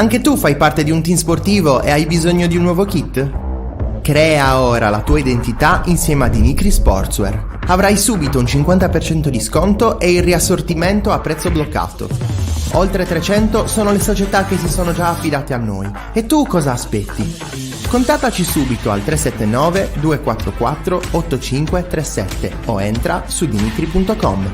Anche tu fai parte di un team sportivo e hai bisogno di un nuovo kit? Crea ora la tua identità insieme a Dimitri Sportswear. Avrai subito un 50% di sconto e il riassortimento a prezzo bloccato. Oltre 300 sono le società che si sono già affidate a noi. E tu cosa aspetti? Contattaci subito al 379 244 8537 o entra su dimitri.com.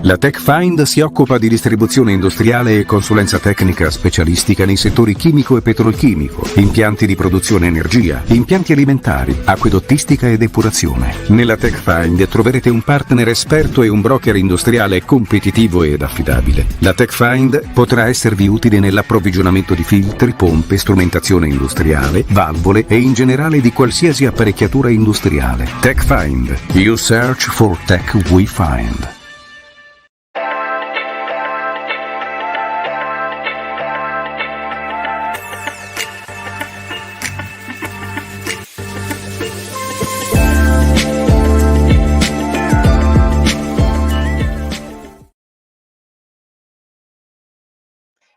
La TechFind si occupa di distribuzione industriale e consulenza tecnica specialistica nei settori chimico e petrolchimico, impianti di produzione energia, impianti alimentari, acquedottistica e depurazione. Nella TechFind troverete un partner esperto e un broker industriale competitivo ed affidabile. La TechFind potrà esservi utile nell'approvvigionamento di filtri, pompe, strumentazione industriale, valvole e in generale di qualsiasi apparecchiatura industriale. TechFind. You search for tech we find.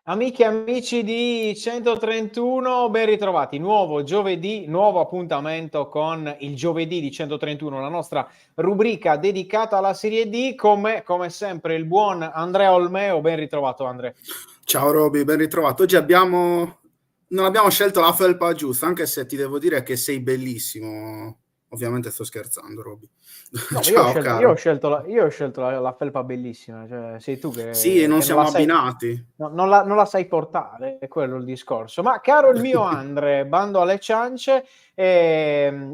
Amiche e amici di 131, ben ritrovati. Nuovo giovedì, nuovo appuntamento con il giovedì di 131, la nostra rubrica dedicata alla Serie D. Come sempre il buon Andrea Olmeo, ben ritrovato Andrea. Ciao Roby, ben ritrovato. Oggi non abbiamo scelto la felpa giusta, anche se ti devo dire che sei bellissimo. Ovviamente sto scherzando, Roby. No, Ciao, io ho scelto la felpa bellissima, cioè sei tu che sì, non che siamo la sai, abbinati. non la sai portare, è quello il discorso. Ma caro il mio Andre, bando alle ciance,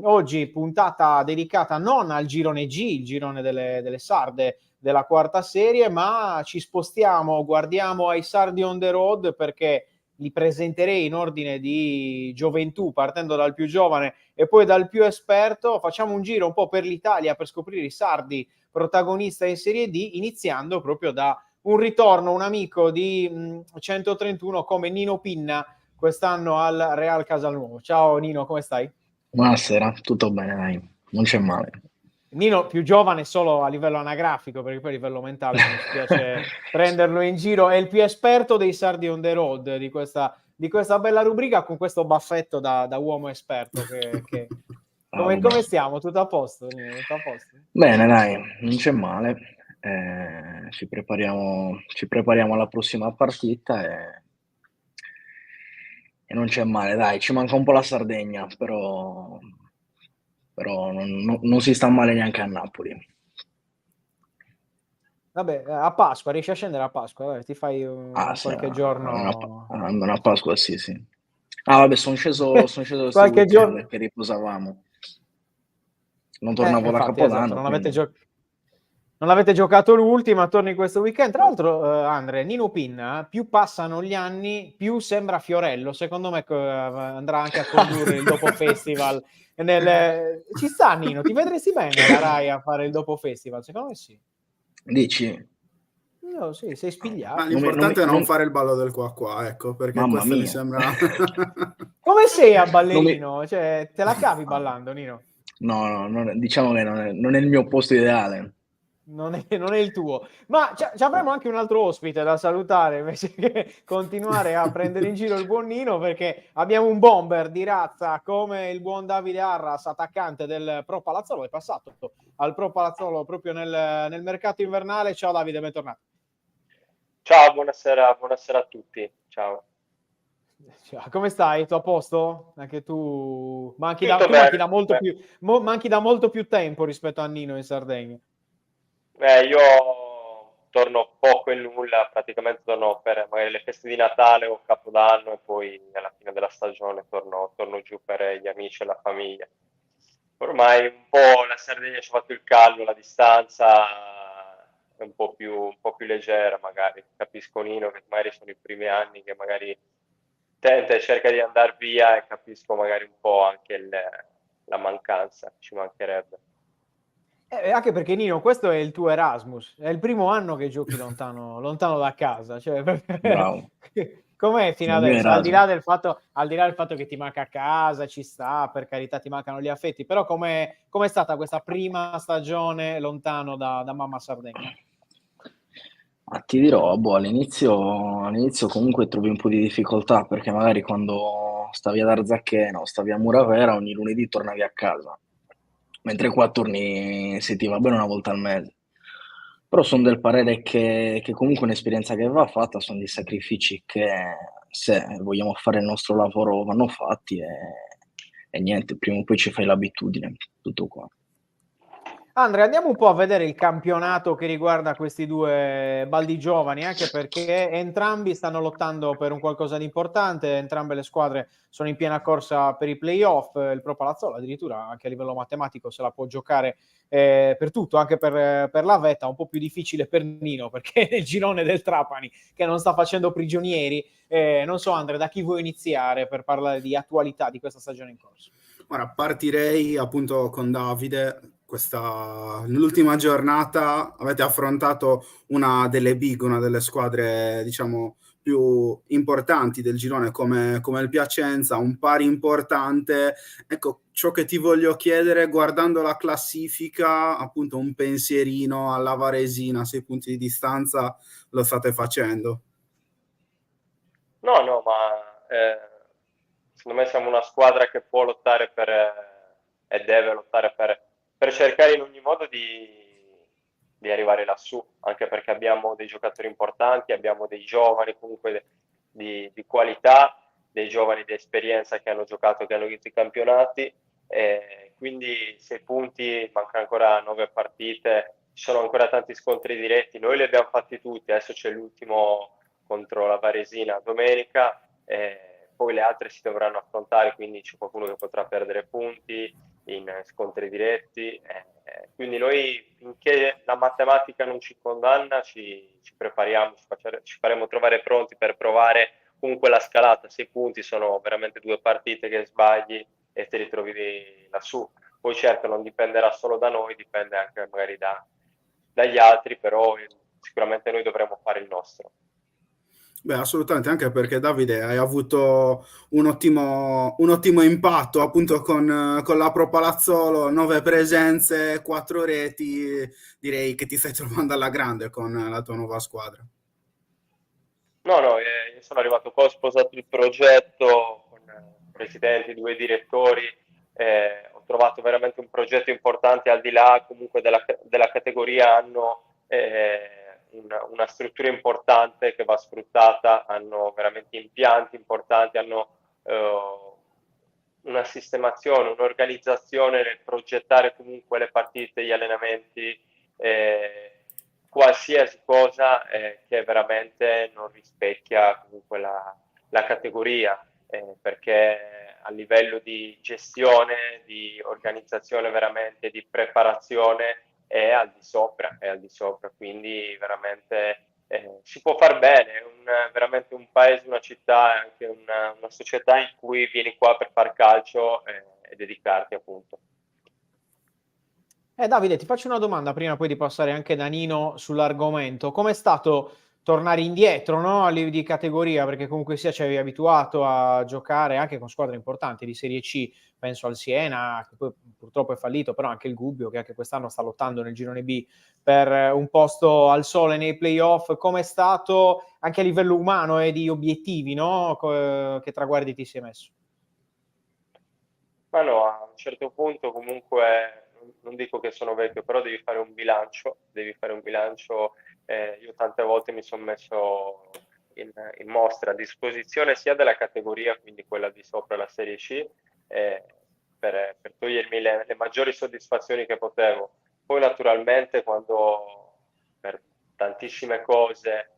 oggi puntata dedicata non al girone G, il girone delle sarde della quarta serie, ma ci spostiamo, guardiamo ai sardi on the road perché li presenterei in ordine di gioventù, partendo dal più giovane e poi dal più esperto. Facciamo un giro un po' per l'Italia per scoprire i sardi protagonista in Serie D, iniziando proprio da un ritorno, un amico di 131 come Nino Pinna, quest'anno al Real Casalnuovo. Ciao Nino, come stai? Buonasera, tutto bene, dai, non c'è male. Nino più giovane solo a livello anagrafico, perché poi a livello mentale non ci piace prenderlo in giro, è il più esperto dei sardi on the road di questa bella rubrica, con questo baffetto da uomo esperto che... Come stiamo? Tutto a posto? Tutto a posto? Bene, dai, non c'è male. Ci prepariamo alla prossima partita e non c'è male, dai, ci manca un po' la Sardegna, però non si sta male neanche a Napoli. Vabbè, a Pasqua, riesci a scendere a Pasqua? Vabbè, ti fai qualche giorno... Andando a Pasqua, sì. Ah, vabbè, sono sceso questo qualche weekend giorno che riposavamo. Non tornavo da infatti, Capodanno. esatto, non avete giocato l'ultima, torni questo weekend. Tra l'altro, Andre, Nino Pinna, più passano gli anni, più sembra Fiorello. Secondo me andrà anche a condurre il dopo festival. Ci sta Nino, ti vedresti bene alla Rai a fare il dopo festival? Secondo me sì. Dici? No, sì, sei spigliato. Ma l'importante è non fare il ballo del qua, ecco, perché Mamma questo mia. mi sembra... Come sei a ballerino? Cioè, te la cavi ballando, Nino? No, diciamo che non è il mio posto ideale. Non è il tuo, ma ci avremo anche un altro ospite da salutare invece che continuare a prendere in giro il buon Nino, perché abbiamo un bomber di razza come il buon Davide Arras, attaccante del Pro Palazzolo, è passato al Pro Palazzolo proprio nel mercato invernale. Ciao Davide, bentornato. Ciao, buonasera a tutti, ciao. Come stai? Tu a posto? Anche tu manchi da molto più tempo rispetto a Nino in Sardegna. Io torno poco e nulla, praticamente torno per magari le feste di Natale o Capodanno e poi alla fine della stagione torno giù per gli amici e la famiglia. Ormai un po' la Sardegna ci ha fatto il callo, la distanza è un po' più leggera magari. Capisco Nino che magari sono i primi anni che magari tenta e cerca di andare via e capisco magari un po' anche la mancanza, ci mancherebbe. Anche perché Nino, questo è il tuo Erasmus, è il primo anno che giochi lontano da casa, cioè, Bravo. com'è fino adesso? Al di là del fatto che ti manca casa, ci sta, per carità, ti mancano gli affetti, però com'è stata questa prima stagione lontano da mamma Sardegna? Ma ti dirò, boh, all'inizio comunque trovi un po' di difficoltà perché magari quando stavi ad Arzaccheno, stavi a Muravera, ogni lunedì tornavi a casa, mentre qua torni, se ti va bene, una volta al mese. Però sono del parere che comunque un'esperienza che va fatta, sono dei sacrifici che se vogliamo fare il nostro lavoro vanno fatti e niente, prima o poi ci fai l'abitudine, tutto qua. Andrea, andiamo un po' a vedere il campionato che riguarda questi due baldi giovani, anche perché entrambi stanno lottando per un qualcosa di importante, entrambe le squadre sono in piena corsa per i playoff, il Pro Palazzolo addirittura anche a livello matematico se la può giocare per tutto, anche per la vetta, un po' più difficile per Nino, perché nel girone del Trapani che non sta facendo prigionieri, non so Andrea, da chi vuoi iniziare per parlare di attualità di questa stagione in corso? Ora partirei appunto con Davide. Nell'ultima giornata avete affrontato una delle big, una delle squadre diciamo più importanti del girone come il Piacenza, un pari importante. Ecco, ciò che ti voglio chiedere, guardando la classifica, appunto un pensierino alla Varesina, a 6 punti di distanza, lo state facendo? No, ma secondo me siamo una squadra che può lottare e deve lottare per cercare in ogni modo di arrivare lassù, anche perché abbiamo dei giocatori importanti, abbiamo dei giovani comunque di qualità, dei giovani di esperienza che hanno giocato, che hanno vinto i campionati, quindi 6 punti, mancano ancora 9 partite, ci sono ancora tanti scontri diretti, noi li abbiamo fatti tutti, adesso c'è l'ultimo contro la Varesina domenica, poi le altre si dovranno affrontare, quindi c'è qualcuno che potrà perdere punti in scontri diretti, quindi noi finché la matematica non ci condanna ci prepariamo, ci faremo trovare pronti per provare comunque la scalata. 6 punti sono veramente 2 partite che sbagli e ti ritrovi lassù. Poi certo non dipenderà solo da noi, dipende anche magari dagli altri, però sicuramente noi dovremo fare il nostro. Beh, assolutamente, anche perché Davide hai avuto un ottimo impatto appunto con la Pro Palazzolo, 9 presenze, 4 reti, direi che ti stai trovando alla grande con la tua nuova squadra. No, io sono arrivato qua, ho sposato il progetto con presidenti, 2 direttori, ho trovato veramente un progetto importante al di là comunque della categoria, hanno una struttura importante che va sfruttata, hanno veramente impianti importanti, hanno una sistemazione, un'organizzazione nel progettare comunque le partite, gli allenamenti, qualsiasi cosa che veramente non rispecchia comunque la categoria, perché a livello di gestione, di organizzazione veramente, di preparazione è al di sopra, quindi veramente si può far bene, è veramente un paese, una città, è anche una società in cui vieni qua per far calcio e dedicarti appunto. Davide, ti faccio una domanda prima poi di passare anche da Nino sull'argomento. Com'è stato tornare indietro, no? A livello di categoria, perché comunque sia ci avevi abituato a giocare anche con squadre importanti di Serie C, penso al Siena, che poi purtroppo è fallito, però anche il Gubbio, che anche quest'anno sta lottando nel girone B per un posto al sole nei playoff. Com'è stato anche a livello umano e di obiettivi, no? Che traguardi ti sei messo? Ma no, a un certo punto comunque non dico che sono vecchio, però devi fare un bilancio. Io tante volte mi sono messo in mostra a disposizione sia della categoria, quindi quella di sopra la Serie C, per togliermi le maggiori soddisfazioni che potevo. Poi naturalmente quando per tantissime cose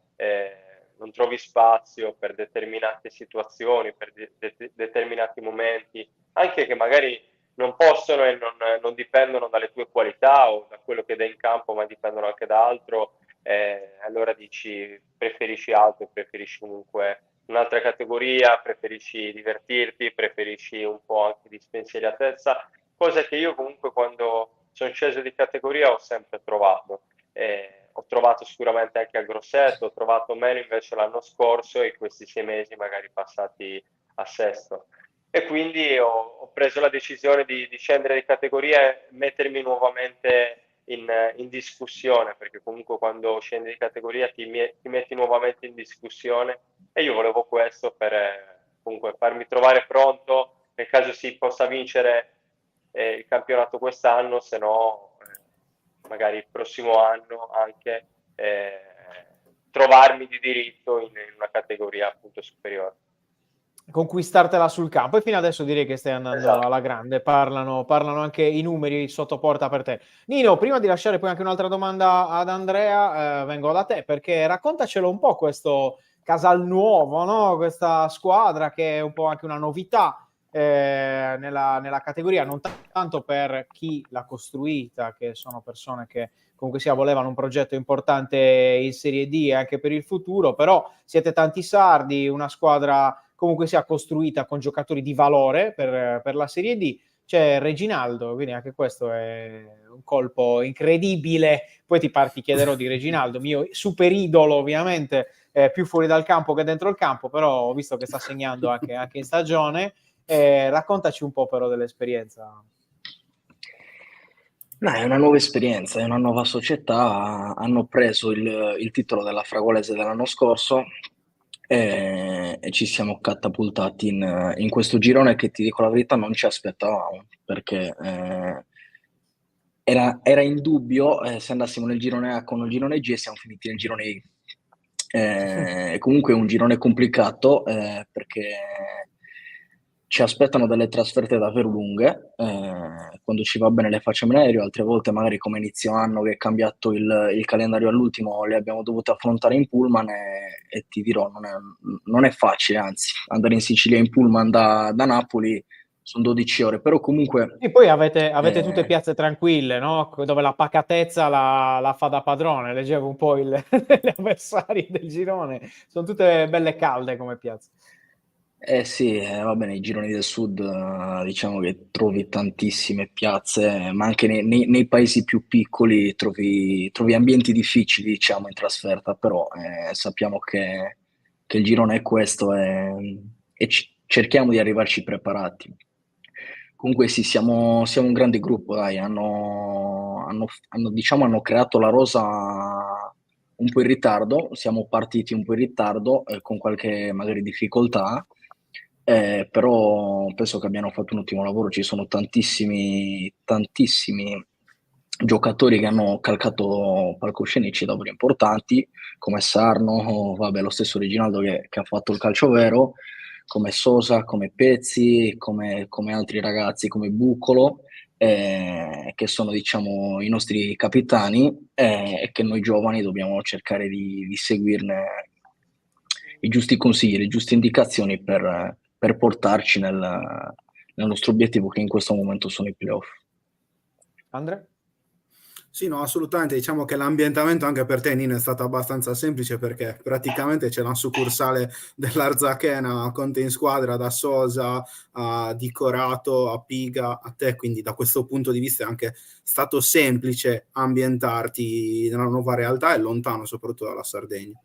non trovi spazio per determinate situazioni, per determinati momenti, anche che magari non possono e non dipendono dalle tue qualità o da quello che dai in campo, ma dipendono anche da altro, allora dici preferisci altro, preferisci comunque un'altra categoria, preferisci divertirti, preferisci un po' anche di spensieratezza, cosa che io comunque quando sono sceso di categoria ho sempre trovato. Ho trovato sicuramente anche a Grosseto, ho trovato meno invece l'anno scorso e questi 6 mesi magari passati a Sesto. E quindi ho preso la decisione di scendere di categoria e mettermi nuovamente in discussione, perché comunque comunque quando scendi di categoria ti metti nuovamente in discussione, e io volevo questo per comunque farmi trovare pronto nel caso si possa vincere il campionato quest'anno, se no magari il prossimo anno anche trovarmi di diritto in una categoria appunto superiore. Conquistartela sul campo, e fino adesso direi che stai andando Esatto. alla grande, parlano anche i numeri sotto porta per te. Nino, prima di lasciare poi anche un'altra domanda ad Andrea, vengo da te, perché raccontacelo un po' questo Casalnuovo, no? Questa squadra che è un po' anche una novità nella categoria, non tanto per chi l'ha costruita, che sono persone che comunque sia volevano un progetto importante in Serie D e anche per il futuro, però siete tanti sardi, una squadra comunque sia costruita con giocatori di valore per la Serie D. C'è Reginaldo, quindi anche questo è un colpo incredibile. Poi ti chiederò di Reginaldo, mio super idolo ovviamente, più fuori dal campo che dentro il campo, però ho visto che sta segnando anche in stagione. Raccontaci un po' però dell'esperienza. No, è una nuova esperienza, è una nuova società, hanno preso il titolo della Fragolese dell'anno scorso e ci siamo catapultati in questo girone che, ti dico la verità, non ci aspettavamo, perché era indubbio se andassimo nel girone A con il girone G e siamo finiti nel girone I. Comunque è un girone complicato perché ci aspettano delle trasferte davvero lunghe, quando ci va bene le facciamo in aereo, altre volte magari come inizio anno che è cambiato il calendario all'ultimo le abbiamo dovute affrontare in pullman e ti dirò non è facile, anzi andare in Sicilia in pullman da Napoli sono 12 ore, però comunque... E poi avete tutte piazze tranquille, no? Dove la pacatezza la fa da padrone. Leggevo un po' gli avversari del girone, sono tutte belle calde come piazze. Eh sì, va bene, i gironi del sud diciamo che trovi tantissime piazze, ma anche nei paesi più piccoli trovi ambienti difficili, diciamo, in trasferta, però sappiamo che il girone è questo e cerchiamo di arrivarci preparati. Comunque sì, siamo un grande gruppo, dai, diciamo, hanno creato la rosa un po' in ritardo, siamo partiti un po' in ritardo, con qualche magari difficoltà, però penso che abbiano fatto un ottimo lavoro, ci sono tantissimi giocatori che hanno calcato palcoscenici davvero importanti, come Sarno, vabbè, lo stesso Reginaldo che ha fatto il calcio vero, come Sosa, come Pezzi, come altri ragazzi, come Buccolo, che sono, diciamo, i nostri capitani, e che noi giovani dobbiamo cercare di seguirne i giusti consigli, le giuste indicazioni per portarci nel nostro obiettivo, che in questo momento sono i playoff. Andrea? Sì, no, assolutamente. Diciamo che l'ambientamento anche per te, Nino, è stato abbastanza semplice, perché praticamente c'è la succursale dell'Arzachena con te in squadra, da Sosa a Di Corato a Piga a te, quindi da questo punto di vista è anche stato semplice ambientarti nella nuova realtà e lontano soprattutto dalla Sardegna.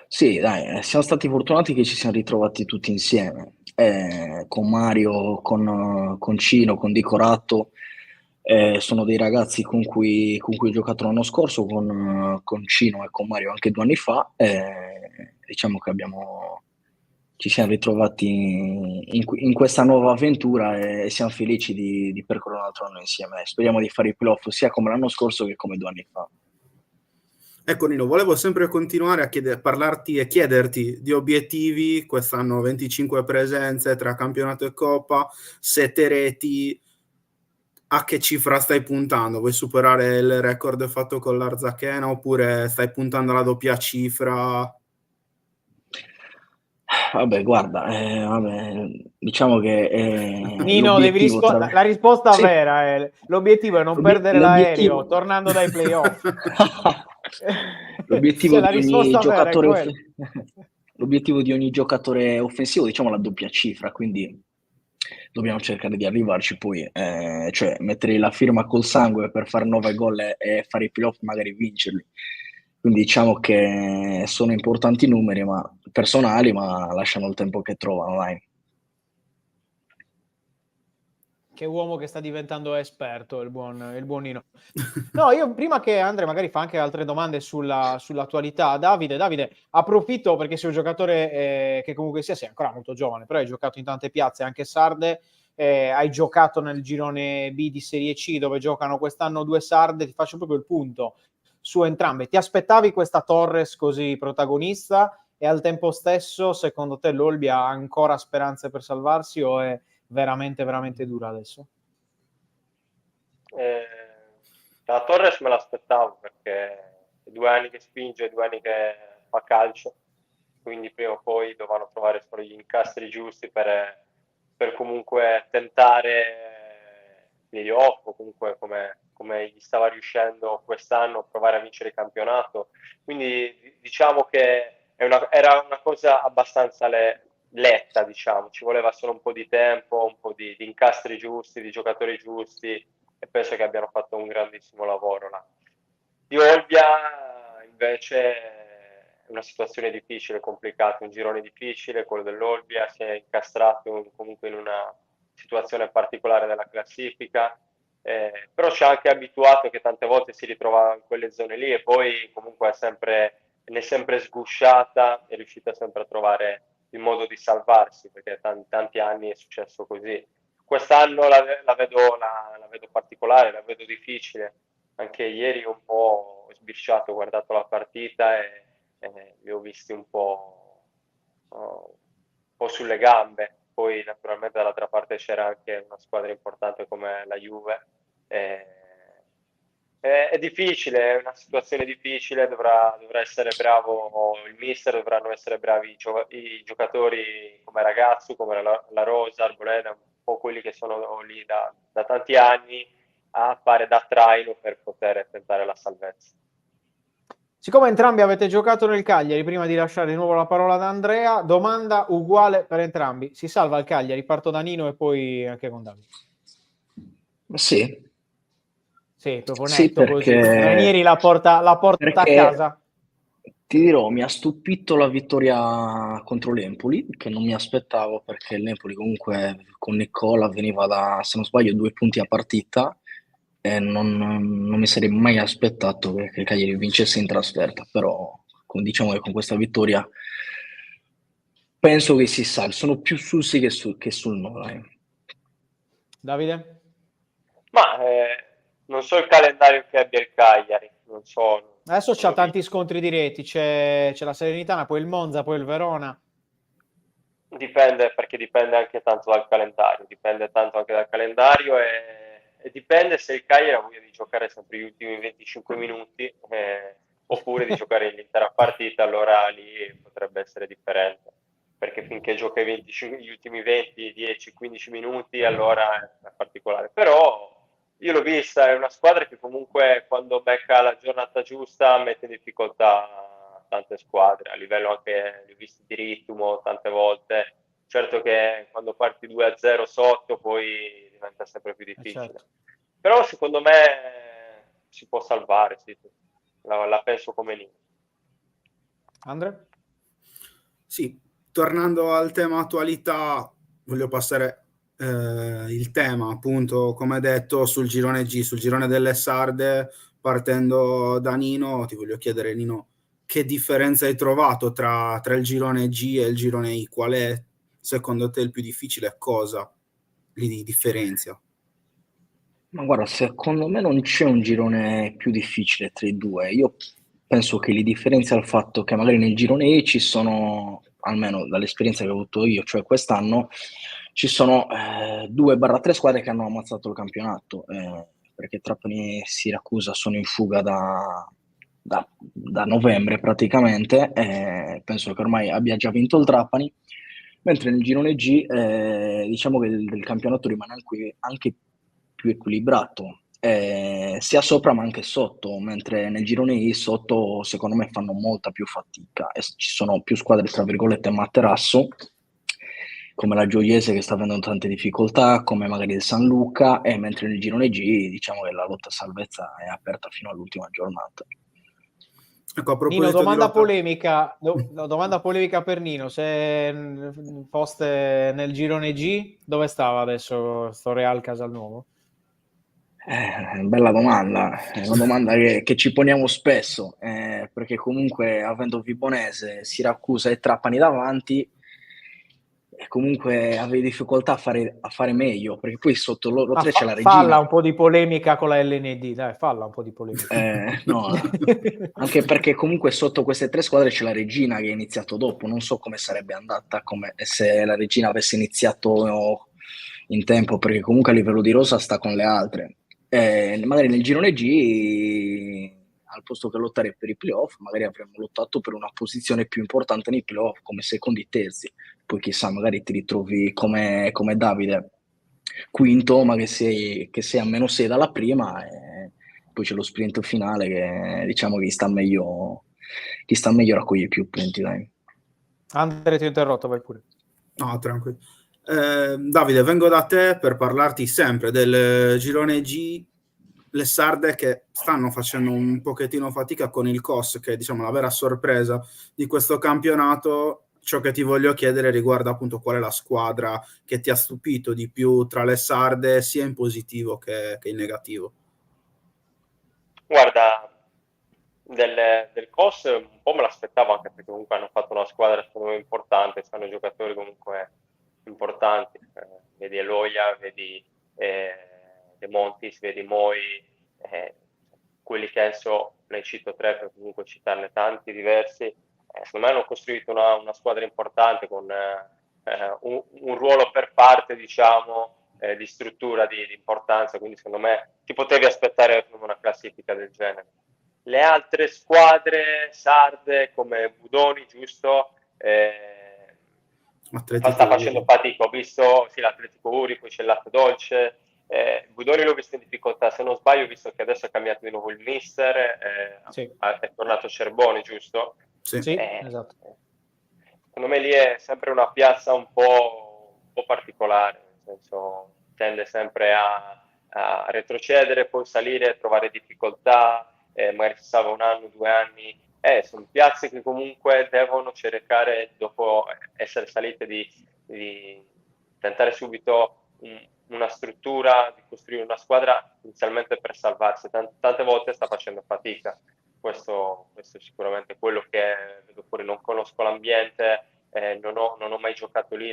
Sì, dai, siamo stati fortunati che ci siamo ritrovati tutti insieme, con Mario, con Cino, con Di Corato, sono dei ragazzi con cui ho giocato l'anno scorso, con Cino e con Mario anche 2 anni fa, diciamo che ci siamo ritrovati in questa nuova avventura e siamo felici di percorrere un altro anno insieme. Speriamo di fare i playoff sia come l'anno scorso che come 2 anni fa. Ecco Nino, volevo sempre continuare a parlarti e chiederti di obiettivi. Quest'anno 25 presenze tra campionato e coppa, 7 reti. A che cifra stai puntando? Vuoi superare il record fatto con l'Arzachena oppure stai puntando alla doppia cifra? Vabbè, guarda, diciamo che Nino, la risposta Sì. vera è l'obiettivo è non perdere L'obiettivo... l'aereo tornando dai playoff. L'obiettivo la di ogni risposta vera è giocatore quella. l'obiettivo di ogni giocatore offensivo, diciamo, la doppia cifra, quindi dobbiamo cercare di arrivarci poi, cioè mettere la firma col sangue per fare 9 gol e fare i playoff, magari vincerli. Quindi diciamo che sono importanti numeri personali, ma lasciano il tempo che trovano, dai. Che uomo che sta diventando esperto, il buon Nino. No, io prima che Andre magari fa anche altre domande sull'attualità, Davide, approfitto perché sei un giocatore che comunque sia, sei ancora molto giovane, però hai giocato in tante piazze, anche sarde, hai giocato nel girone B di Serie C dove giocano quest'anno 2 sarde, ti faccio proprio il punto su entrambe. Ti aspettavi questa Torres così protagonista e al tempo stesso, secondo te l'Olbia ha ancora speranze per salvarsi o è veramente, veramente dura adesso? La Torres me l'aspettavo perché è 2 anni che spinge, 2 anni che fa calcio, quindi prima o poi dovranno trovare solo gli incastri giusti per comunque tentare playoff o comunque come gli stava riuscendo quest'anno provare a vincere il campionato. Quindi diciamo che era una cosa abbastanza letta, diciamo, ci voleva solo un po' di tempo, un po' di incastri giusti, di giocatori giusti e penso che abbiano fatto un grandissimo lavoro là. Di Olbia invece è una situazione difficile, complicata, un girone difficile, quello dell'Olbia, si è incastrato comunque in una situazione particolare della classifica, però ci ha anche abituato che tante volte si ritrovava in quelle zone lì e poi comunque ne è sempre sgusciata, è riuscita sempre a trovare il modo di salvarsi, perché tanti anni è successo così. Quest'anno la vedo particolare, la vedo difficile. Anche ieri un po' ho sbirciato, ho guardato la partita e li ho visti un po' sulle gambe. Poi naturalmente dall'altra parte c'era anche una squadra importante come la Juve. È difficile, è una situazione difficile, dovrà essere bravo il mister, dovranno essere bravi i giocatori come Ragazzu, come la Rosa, Arboleda, un po' quelli che sono lì da tanti anni a fare da traino per poter tentare la salvezza. Siccome entrambi avete giocato nel Cagliari, prima di lasciare di nuovo la parola ad Andrea, domanda uguale per entrambi. Si salva il Cagliari? Parto da Nino e poi anche con Davide. Sì. Sì, proprio Sì, netto così. Ranieri la porta a casa. Ti dirò, mi ha stupito la vittoria contro l'Empoli, che non mi aspettavo perché l'Empoli comunque con Nicola veniva da, se non sbaglio, 2 punti a partita e non mi sarei mai aspettato che il Cagliari vincesse in trasferta, però diciamo che con questa vittoria penso che si salvi, sono più sul sì che sul no. Davide? Ma non so il calendario che abbia il Cagliari, non so. Adesso c'ha tanti scontri diretti, c'è la Salernitana, poi il Monza, poi il Verona. Dipende, perché dipende anche tanto dal calendario, e dipende se il Cagliari ha voglia di giocare sempre gli ultimi 25 minuti oppure di giocare l'intera partita, allora lì potrebbe essere differente, perché finché gioca gli ultimi 20, 10, 15 minuti allora è particolare, però io l'ho vista, è una squadra che comunque quando becca la giornata giusta mette in difficoltà tante squadre, a livello anche, li ho visti di ritmo tante volte, certo che quando parti 2-0 sotto poi diventa sempre più difficile, certo. Però secondo me si può salvare, sì. La penso come Nino. Andre? Sì, tornando al tema attualità, voglio passare il tema, appunto, come detto, sul girone G, sul girone delle sarde, partendo da Nino, ti voglio chiedere, Nino, che differenza hai trovato tra il girone G e il girone I? Qual è, secondo te, il più difficile e cosa li differenzia? Ma guarda, secondo me non c'è un girone più difficile tra i due. Io penso che li differenzia il fatto che magari nel girone E ci sono, almeno dall'esperienza che ho avuto io, cioè quest'anno, ci sono 2-3 squadre che hanno ammazzato il campionato, perché Trapani e Siracusa sono in fuga da novembre praticamente, penso che ormai abbia già vinto il Trapani, mentre nel girone G diciamo che il campionato rimane anche più equilibrato, sia sopra ma anche sotto, mentre nel girone I sotto secondo me fanno molta più fatica e ci sono più squadre tra virgolette materasso come la Gioiese che sta avendo tante difficoltà, come magari il San Luca, e mentre nel girone G diciamo che la lotta a salvezza è aperta fino all'ultima giornata. Ecco, a Nino, proposito di lotta... domanda polemica per Nino, se foste nel girone G, dove stava adesso sto Real Casalnuovo? Bella domanda, è una domanda che ci poniamo spesso, perché comunque avendo Vibonese, Siracusa e Trapani davanti, comunque avevi difficoltà a fare meglio, perché poi sotto loro tre c'è la Falla regina. un po' di polemica con la LND, dai, falla un po' di polemica. No, anche perché comunque sotto queste tre squadre c'è la regina che ha iniziato dopo, non so come sarebbe andata come se la regina avesse iniziato in tempo, perché comunque a livello di rosa sta con le altre. Magari nel girone G, al posto che lottare per i playoff, magari avremmo lottato per una posizione più importante nei playoff, come secondi terzi. Poi chissà, magari ti ritrovi come Davide, quinto, ma che sei a -6 dalla prima, e poi c'è lo sprint finale che diciamo che chi sta meglio raccoglie più punti, dai. Andre, ti ho interrotto, vai pure. No, tranquillo. Davide, vengo da te per parlarti sempre del girone G, le sarde che stanno facendo un pochettino fatica con il COS, che è diciamo la vera sorpresa di questo campionato. Ciò che ti voglio chiedere riguarda appunto qual è la squadra che ti ha stupito di più tra le sarde, sia in positivo che in negativo. Guarda, del COS un po' me l'aspettavo, anche perché comunque hanno fatto una squadra secondo me importante, stanno giocatori comunque importanti, vedi Eloia, vedi De Montis, vedi Moi, quelli che adesso ne cito tre per comunque citarne tanti diversi, secondo me hanno costruito una squadra importante con un ruolo per parte, diciamo, di struttura, di importanza, quindi secondo me ti potevi aspettare una classifica del genere. Le altre squadre sarde come Budoni, giusto? Sta facendo fatica. Ho visto sì, l'Atletico Uri, poi c'è il Latte Dolce. Budoni l'ho visto in difficoltà. Se non sbaglio, ho visto che adesso è cambiato di nuovo il mister. Sì. È tornato Cerboni, giusto? Sì, esatto. Secondo me lì è sempre una piazza un po' particolare, nel senso tende sempre a retrocedere, poi salire, trovare difficoltà. Magari si salva un anno, 2 anni, sono piazze che comunque devono cercare, dopo essere salite, di tentare subito una struttura, di costruire una squadra inizialmente per salvarsi. Tante volte sta facendo fatica. Questo è sicuramente quello che vedo fuori. Non conosco l'ambiente, non ho mai giocato lì,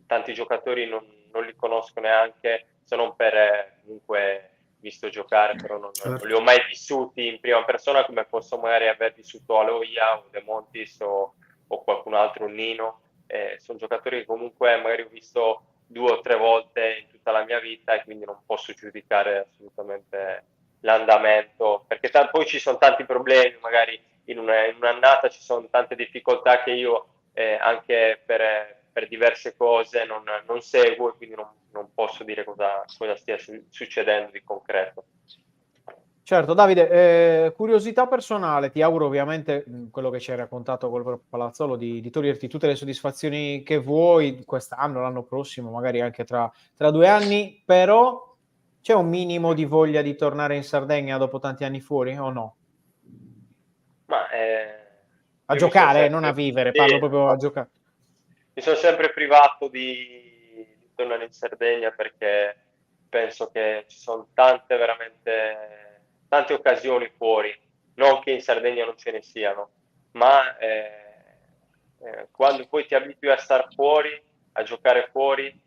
tanti giocatori non li conosco neanche, se non per comunque visto giocare, però non li ho mai vissuti in prima persona come posso magari aver vissuto Aloia o De Montis o qualcun altro, un Nino. Sono giocatori che comunque magari ho visto 2 o 3 volte in tutta la mia vita e quindi non posso giudicare assolutamente l'andamento, perché poi ci sono tanti problemi, magari in un'annata ci sono tante difficoltà che io anche per diverse cose non seguo, e quindi non posso dire cosa stia succedendo di concreto. Certo, Davide, curiosità personale, ti auguro ovviamente quello che ci hai raccontato col Palazzolo di toglierti tutte le soddisfazioni che vuoi quest'anno, l'anno prossimo, magari anche tra 2 anni, però c'è un minimo di voglia di tornare in Sardegna dopo tanti anni fuori o no? Ma a giocare, non a vivere, parlo proprio a giocare. Mi sono sempre privato di tornare in Sardegna perché penso che ci sono veramente tante occasioni fuori, non che in Sardegna non ce ne siano, ma quando poi ti abitui a star fuori, a giocare fuori,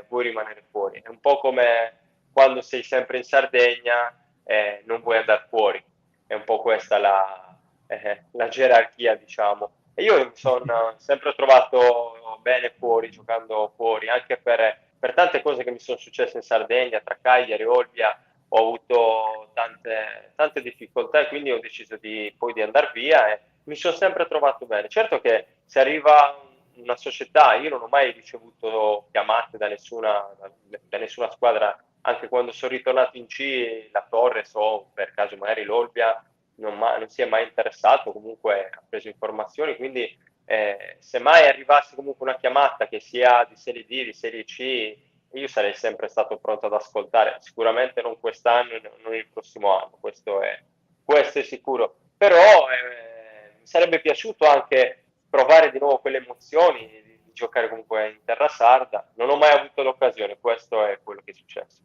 vuoi rimanere fuori. È un po' come quando sei sempre in Sardegna, non vuoi andare fuori. È un po' questa la gerarchia, diciamo. E io mi sono sempre trovato bene fuori, giocando fuori, anche per tante cose che mi sono successe in Sardegna, tra Cagliari e Olbia. Ho avuto tante difficoltà e quindi ho deciso poi di andare via e mi sono sempre trovato bene. Certo che se arriva una società, io non ho mai ricevuto chiamate da nessuna squadra, anche quando sono ritornato in C, la Torres o per caso magari l'Olbia non si è mai interessato, comunque ha preso informazioni, quindi se mai arrivasse comunque una chiamata che sia di Serie D, di Serie C, io sarei sempre stato pronto ad ascoltare, sicuramente non quest'anno e non il prossimo anno, questo è sicuro. però mi sarebbe piaciuto anche provare di nuovo quelle emozioni di giocare comunque in terra sarda. Non ho mai avuto l'occasione, questo è quello che è successo.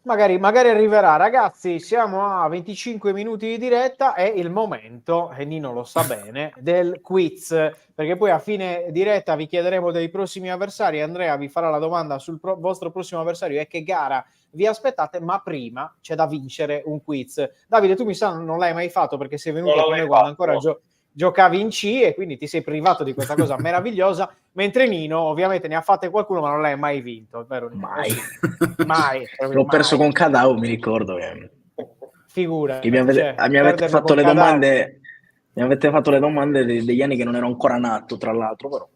Magari arriverà. Ragazzi, siamo a 25 minuti di diretta, è il momento, e Nino lo sa bene, del quiz, perché poi a fine diretta vi chiederemo dei prossimi avversari. Andrea vi farà la domanda sul vostro prossimo avversario e che gara vi aspettate, ma prima c'è da vincere un quiz. Davide, tu mi sa non l'hai mai fatto perché sei venuto con noi quando ancora giocavi in C e quindi ti sei privato di questa cosa meravigliosa, mentre Nino ovviamente ne ha fatte qualcuno ma non l'hai mai vinto, vero? Mai. L'ho perso con Cadao, mi ricordo che figura che mi avete fatto le domande degli anni che non ero ancora nato, tra l'altro, però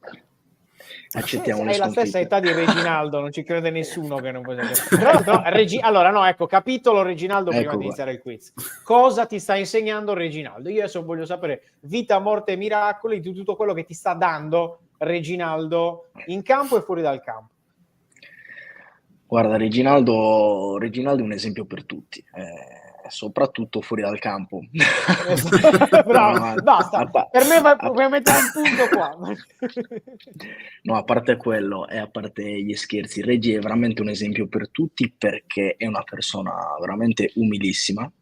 accettiamo le hai la sconfitte. stessa età di Reginaldo, non ci crede nessuno che non può allora no, ecco, capitolo Reginaldo, prima di iniziare il quiz. Cosa ti sta insegnando Reginaldo? Io adesso voglio sapere vita, morte e miracoli di tutto quello che ti sta dando Reginaldo in campo e fuori dal campo. Guarda, Reginaldo è un esempio per tutti, soprattutto fuori dal campo. Bravo, basta. Per me puoi mettere un punto qua. No, a parte quello e a parte gli scherzi, Reggi è veramente un esempio per tutti perché è una persona veramente umilissima,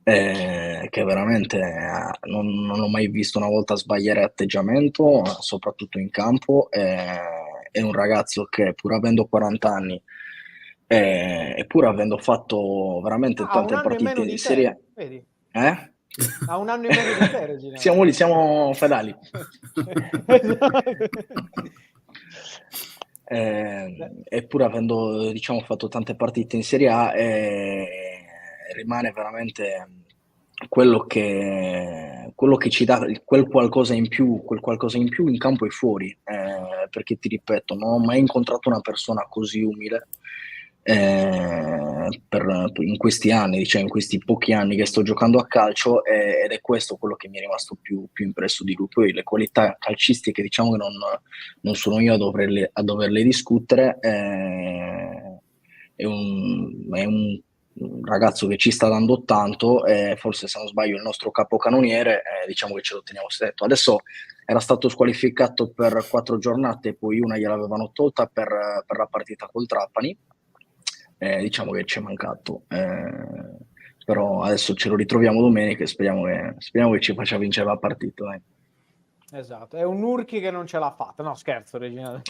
che veramente non ho mai visto una volta sbagliare atteggiamento, soprattutto in campo. È un ragazzo che pur avendo 40 anni e pur avendo fatto veramente tante partite in Serie vedi? Ha un anno in meno di te, Reginaldo. siamo fedali. Eppur avendo, diciamo, fatto tante partite in Serie A, rimane veramente quello che ci dà quel qualcosa in più in campo e fuori, perché ti ripeto, non ho mai incontrato una persona così umile in questi anni, diciamo, in questi pochi anni che sto giocando a calcio, ed è questo quello che mi è rimasto più impresso di lui. Poi le qualità calcistiche, diciamo che non sono io a doverle discutere. È un ragazzo che ci sta dando tanto, forse, se non sbaglio, il nostro capocannoniere, diciamo che ce lo teniamo stretto. Adesso era stato squalificato per 4 giornate, poi una gliel'avevano tolta per la partita col Trapani. Diciamo che ci è mancato, però adesso ce lo ritroviamo domenica e speriamo che ci faccia vincere la partita. Esatto, è un Nurchi che non ce l'ha fatta. No, scherzo, Reginaldo.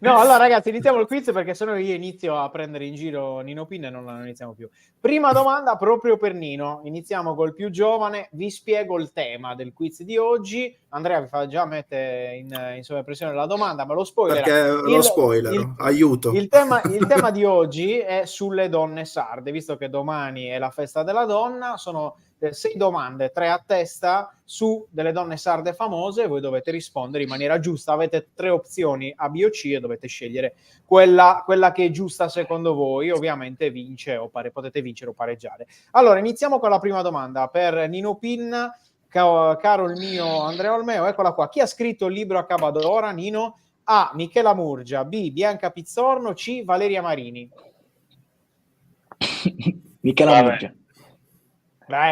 No, allora ragazzi, iniziamo il quiz perché sennò io inizio a prendere in giro Nino Pin e non iniziamo più. Prima domanda proprio per Nino. Iniziamo col più giovane. Vi spiego il tema del quiz di oggi. Andrea vi fa già mettere in sovraimpressione la domanda, ma lo spoiler. Perché lo spoiler, aiuto. Il tema di oggi è sulle donne sarde, visto che domani è la festa della donna. Sono 6 domande, 3 a testa, su delle donne sarde famose. Voi dovete rispondere in maniera giusta. Avete 3 opzioni A, B o C e dovete scegliere quella che è giusta secondo voi. Ovviamente potete vincere o pareggiare. Allora, iniziamo con la prima domanda per Nino Pin, caro il mio Andrea Olmeo. Eccola qua. Chi ha scritto il libro A Cavadora, Nino? A. Michela Murgia, B. Bianca Pizzorno, C. Valeria Marini. Michela Murgia.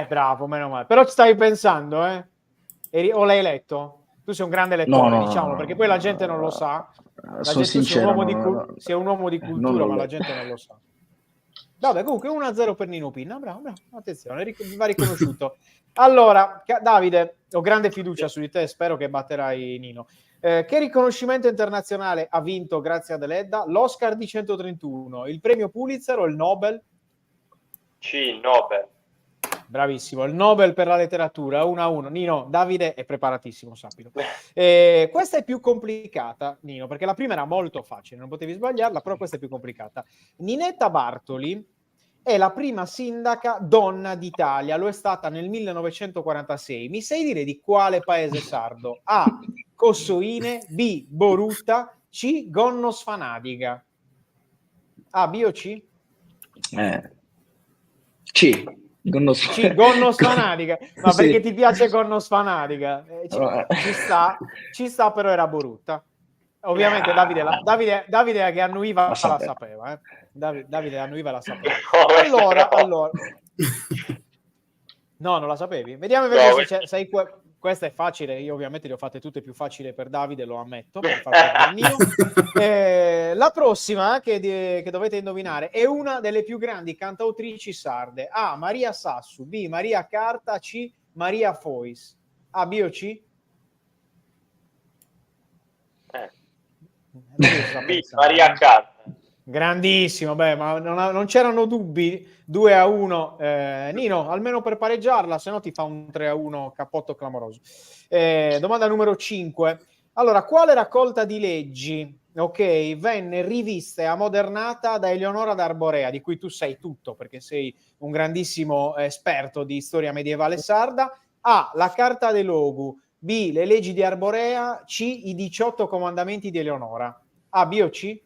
Bravo, meno male. Però ci stavi pensando, o l'hai letto? Tu sei un grande lettore, diciamo, perché poi la gente non lo sa. Sono sincero. Sei un uomo di cultura, ma la gente non lo sa. Vabbè, comunque 1-0 per Nino Pinna. Bravo. Attenzione, va riconosciuto. Allora, Davide, ho grande fiducia su di te, spero che batterai Nino. Che riconoscimento internazionale ha vinto grazie ad Eledda? L'Oscar di 131, il premio Pulitzer o il Nobel? C, Nobel. Bravissimo, il Nobel per la letteratura, 1-1. Nino, Davide è preparatissimo, sappilo. Questa è più complicata, Nino, perché la prima era molto facile, non potevi sbagliarla, però questa è più complicata. Ninetta Bartoli è la prima sindaca donna d'Italia, lo è stata nel 1946. Mi sai dire di quale paese sardo? A. Cossoine, B. Boruta, C. Gonno Sfanadiga. A, B o C? C. Gonno Sfanadiga, ma sì. Perché ti piace Gonno Sfanadiga? Ci sta, però era Boruta. Ovviamente Davide che annuiva la sapeva. Davide annuiva la sapeva. Allora No, non la sapevi? Vediamo No, invece se sai questa è facile, io ovviamente le ho fatte tutte più facili per Davide, lo ammetto, per far perdere il mio. La prossima che dovete indovinare è una delle più grandi cantautrici sarde. A. Maria Sassu, B. Maria Carta, C. Maria Fois. A, B o C? B, Maria Carta. Grandissimo, beh, ma non c'erano dubbi. 2-1. Nino, almeno per pareggiarla, se no ti fa un 3-1 cappotto clamoroso. Domanda numero 5. Allora, quale raccolta di leggi, ok, venne rivista e ammodernata da Eleonora d'Arborea, di cui tu sai tutto perché sei un grandissimo esperto di storia medievale sarda? A. La Carta de Logu. B. Le leggi di Arborea. C. I 18 comandamenti di Eleonora. A, B o C?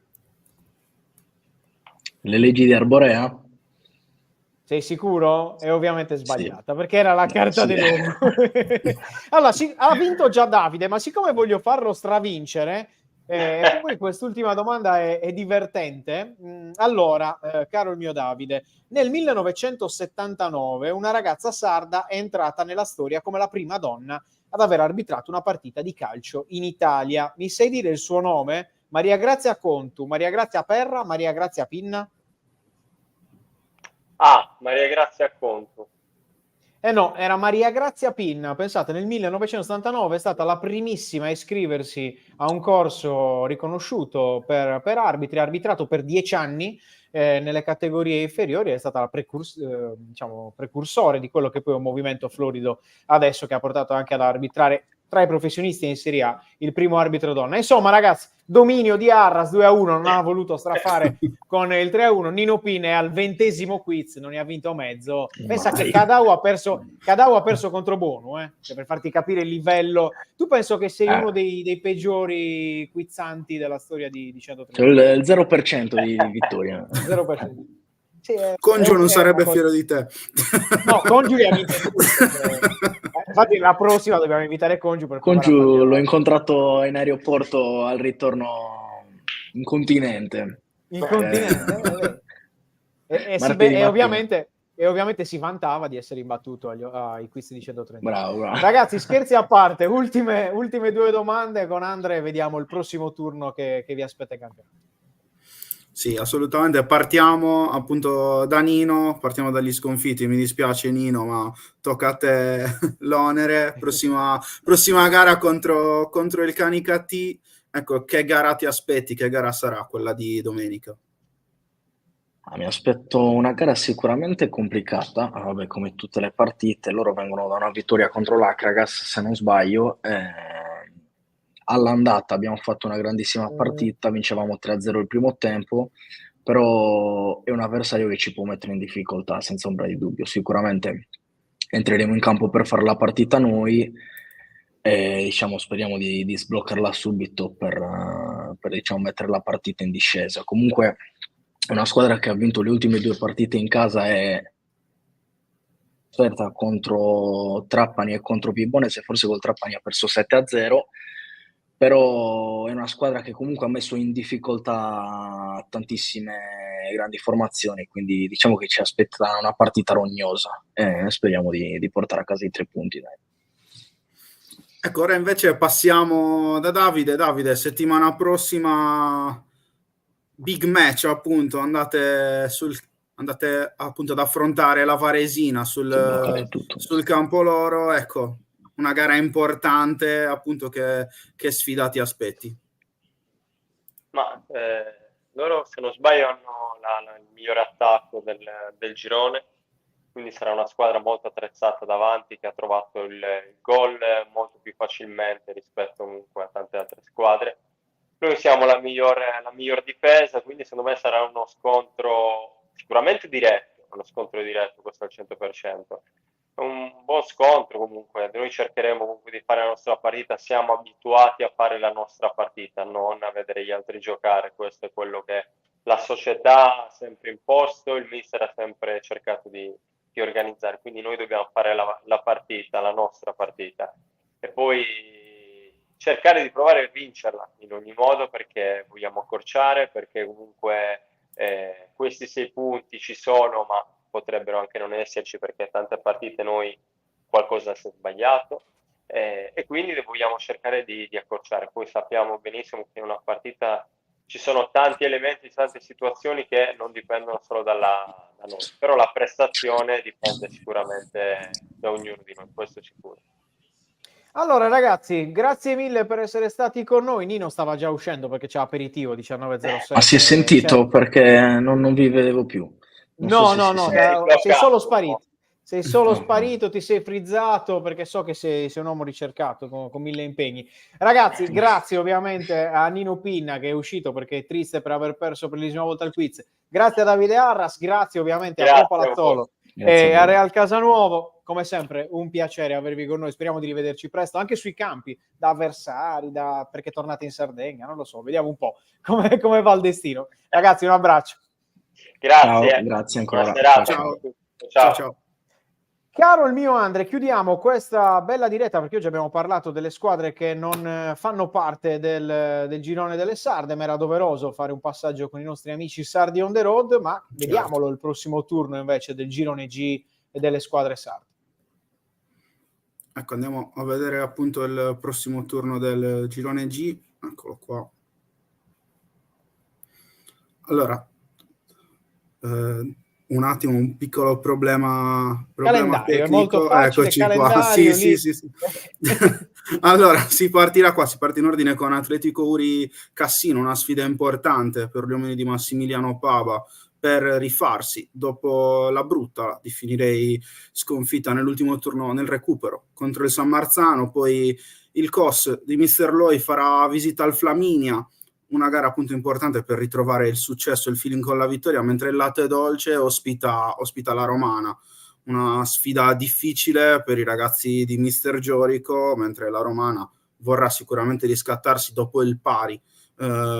Le leggi di Arborea? Sei sicuro? È ovviamente sbagliata, Sì. perché era la carta Sì. dell'uomo. Allora, ha vinto già Davide, ma siccome voglio farlo stravincere, poi quest'ultima domanda è divertente. Allora, caro il mio Davide, nel 1979 una ragazza sarda è entrata nella storia come la prima donna ad aver arbitrato una partita di calcio in Italia. Mi sai dire il suo nome? Maria Grazia Contu, Maria Grazia Perra, Maria Grazia Pinna? Ah, Maria Grazia Conto. No, era Maria Grazia Pinna. Pensate, nel 1979 è stata la primissima a iscriversi a un corso riconosciuto per arbitri, ha arbitrato per 10 anni nelle categorie inferiori, è stata la precursore di quello che poi è un movimento florido adesso, che ha portato anche ad arbitrare tra i professionisti in Serie A il primo arbitro donna. Insomma, ragazzi, dominio di Arras 2-1, non ha voluto strafare con il 3-1. Nino Pin è al 20° quiz, non ne ha vinto mezzo. Pensa che Cadau ha perso contro Bono, cioè, per farti capire il livello. Tu penso che sei uno dei peggiori quizzanti della storia di 130. Cioè il 0% di vittoria. 0%. Sì, Congiu non sarebbe fiero di te. No, Congiu li ha vinti tutti. Infatti la prossima dobbiamo invitare Congiu per Congiu l'ho incontrato in aeroporto al ritorno in continente. In continente? E ovviamente si vantava di essere imbattuto ai quiz di 130. Bravo. Ragazzi, scherzi a parte, ultime 2 domande con Andre, vediamo il prossimo turno che vi aspetta in campionato. Sì, assolutamente. Partiamo appunto da Nino, partiamo dagli sconfitti. Mi dispiace Nino, ma tocca a te l'onere. Prossima gara contro il Canicattì. Ecco, che gara ti aspetti? Che gara sarà quella di domenica? Mi aspetto una gara sicuramente complicata, vabbè, come tutte le partite. Loro vengono da una vittoria contro l'Akragas, se non sbaglio. All'andata abbiamo fatto una grandissima partita, vincevamo 3-0 il primo tempo, però è un avversario che ci può mettere in difficoltà senza ombra di dubbio. Sicuramente entreremo in campo per fare la partita noi e speriamo di sbloccarla subito per mettere la partita in discesa. Comunque è una squadra che ha vinto le ultime 2 partite in casa e certa contro Trapani e contro Vibonese, forse col Trapani ha perso 7-0, però è una squadra che comunque ha messo in difficoltà tantissime grandi formazioni, quindi diciamo che ci aspetta una partita rognosa e speriamo di portare a casa i 3 punti. Dai. Ecco, ora invece passiamo da Davide. Davide, settimana prossima big match, appunto, andate appunto ad affrontare la Varesina sul campo loro. Ecco, una gara importante, appunto, che sfida ti aspetti? Ma loro, se non sbaglio, hanno il migliore attacco del girone, quindi sarà una squadra molto attrezzata davanti, che ha trovato il gol molto più facilmente rispetto comunque a tante altre squadre. Noi siamo la miglior difesa, quindi secondo me sarà uno scontro sicuramente diretto, questo al 100%. Un buon scontro comunque, noi cercheremo comunque di fare la nostra partita, siamo abituati a fare la nostra partita, non a vedere gli altri giocare, questo è quello che la società ha sempre imposto, il mister ha sempre cercato di organizzare, quindi noi dobbiamo fare la partita, la nostra partita, e poi cercare di provare a vincerla in ogni modo, perché vogliamo accorciare, perché comunque questi 6 punti ci sono, ma potrebbero anche non esserci, perché tante partite noi qualcosa si è sbagliato, e quindi vogliamo cercare di accorciare. Poi sappiamo benissimo che in una partita ci sono tanti elementi, tante situazioni che non dipendono solo da noi, però la prestazione dipende sicuramente da ognuno di noi, questo è sicuro. Allora ragazzi, grazie mille per essere stati con noi. Nino stava già uscendo perché c'è aperitivo 19:07. Ma si è sentito perché non vi vedevo più. No, sei solo sparito. Sei solo sparito, ti sei frizzato perché so che sei un uomo ricercato con 1000 impegni. Ragazzi, grazie ovviamente a Nino Pinna che è uscito perché è triste per aver perso per l'ennesima volta il quiz. Grazie a Davide Arras, grazie ovviamente a Palazzolo e a Real Casanuovo. Come sempre un piacere avervi con noi, speriamo di rivederci presto anche sui campi, da avversari, perché tornate in Sardegna, non lo so, vediamo un po' come va il destino. Ragazzi, un abbraccio. Grazie. Ciao, grazie ancora. Ciao. Caro il mio Andre, chiudiamo questa bella diretta perché oggi abbiamo parlato delle squadre che non fanno parte del girone delle Sarde, ma era doveroso fare un passaggio con i nostri amici sardi on the road, ma vediamolo il prossimo turno invece del girone G e delle squadre sarde. Ecco, andiamo a vedere appunto il prossimo turno del girone G. Eccolo qua. Allora, un attimo, un piccolo problema calendario, tecnico. È molto facile, eccoci qua. Sì. Allora, si partirà qua, si parte in ordine con Atletico Uri Cassino, una sfida importante per gli uomini di Massimiliano Pava per rifarsi dopo la brutta, definirei, sconfitta nell'ultimo turno nel recupero contro il San Marzano. Poi il COS di Mister Loi farà visita al Flaminia, una gara appunto importante per ritrovare il successo e il feeling con la vittoria, mentre il Latte Dolce ospita la Romana, una sfida difficile per i ragazzi di Mister Giorico, mentre la Romana vorrà sicuramente riscattarsi dopo il pari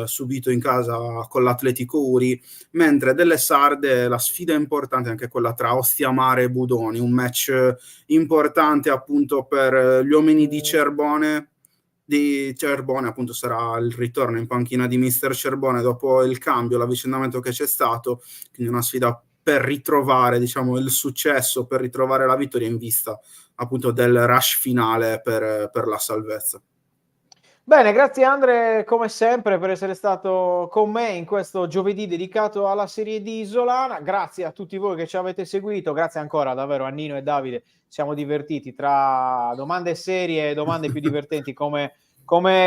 subito in casa con l'Atletico Uri, mentre delle Sarde la sfida importante è anche quella tra Ostiamare e Budoni, un match importante appunto per gli uomini di Cerbone. Appunto sarà il ritorno in panchina di Mister Cerbone dopo il cambio, l'avvicendamento che c'è stato, quindi una sfida per ritrovare, diciamo, il successo, per ritrovare la vittoria in vista appunto del rush finale per la salvezza. Bene, grazie Andre come sempre per essere stato con me in questo giovedì dedicato alla Serie D isolana. Grazie a tutti voi che ci avete seguito, grazie ancora davvero a Nino e Davide, siamo divertiti tra domande serie e domande più divertenti come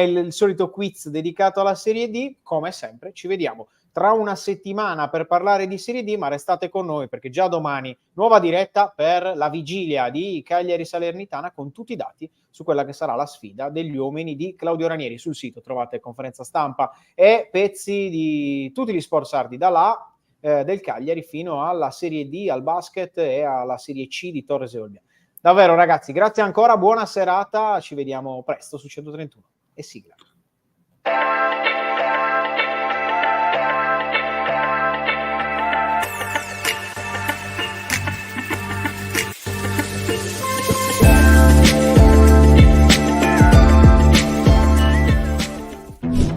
il solito quiz dedicato alla Serie D. Come sempre ci vediamo tra una settimana per parlare di Serie D, ma restate con noi perché già domani nuova diretta per la vigilia di Cagliari Salernitana con tutti i dati su quella che sarà la sfida degli uomini di Claudio Ranieri. Sul sito trovate conferenza stampa e pezzi di tutti gli sport sardi, dalla del Cagliari fino alla Serie D, al basket e alla Serie C di Torres e Olbia. Davvero ragazzi, grazie ancora, buona serata, ci vediamo presto su 131 e sigla.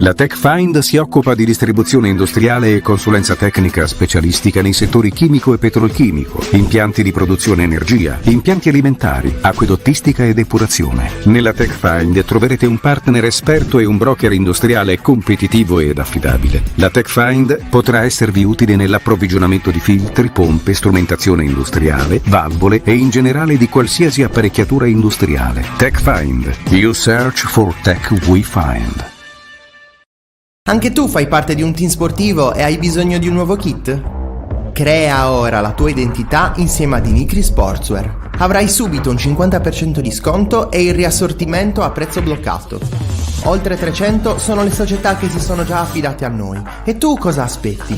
La TechFind si occupa di distribuzione industriale e consulenza tecnica specialistica nei settori chimico e petrolchimico, impianti di produzione energia, impianti alimentari, acquedottistica e depurazione. Nella TechFind troverete un partner esperto e un broker industriale competitivo ed affidabile. La TechFind potrà esservi utile nell'approvvigionamento di filtri, pompe, strumentazione industriale, valvole e in generale di qualsiasi apparecchiatura industriale. TechFind. You search for tech we find. Anche tu fai parte di un team sportivo e hai bisogno di un nuovo kit? Crea ora la tua identità insieme a Dimitri Sportswear. Avrai subito un 50% di sconto e il riassortimento a prezzo bloccato. Oltre 300 sono le società che si sono già affidate a noi. E tu cosa aspetti?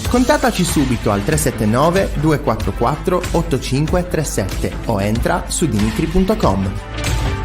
Contattaci subito al 379 244 8537 o entra su dimitri.com.